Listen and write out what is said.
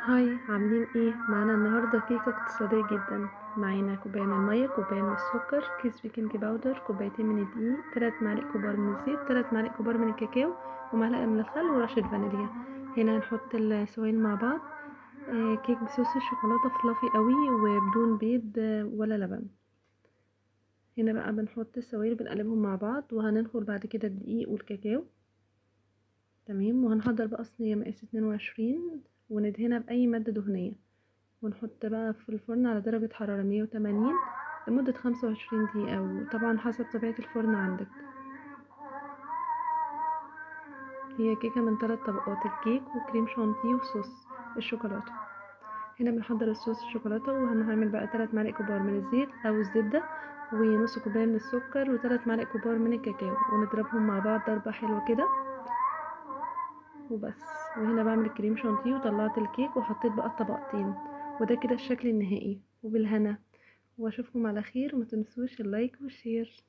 هاي، عاملين ايه؟ معانا النهارده كيكة اقتصادية جدا. معانا كوباية من المية، كوباية من السكر، كيس بيكنج باودر، كوبايتين من الدقيق، 3 معالق كبار من الزيت، 3 معالق كبار من الكاكاو، ومعلقة من الخل ورشة فانيليا. هنا هنحط السوائل مع بعض. كيك بصوص الشوكولاتة فلافي قوي وبدون بيض ولا لبن. هنا بقى بنحط السوائل بنقلبهم مع بعض، وهننخل بعد كده الدقيق والكاكاو. تمام. وهنحضر بقى صينية مقاس 22 وندهنها بأي مادة دهنية، ونحط بقى في الفرن على درجة حرارة 180 لمدة 25 دقيقة، وطبعا حسب طبيعة الفرن عندك. هي كيكة من 3 طبقات: الكيك وكريم شانتيه وصوص الشوكولاتة. هنا بنحضر الصوص الشوكولاتة، وهنعمل بقى 3 معالق كبار من الزيت أو الزبدة، ونص كوباية من السكر، و3 معالق كبار من الكاكاو، ونضربهم مع بعض ضربة حلوة كده وبس. وهنا بعمل الكريم شانتيه وطلعت الكيك وحطيت بقى الطبقتين، وده كده الشكل النهائي. وبالهنا، واشوفكم على خير، وما تنسوش اللايك والشير.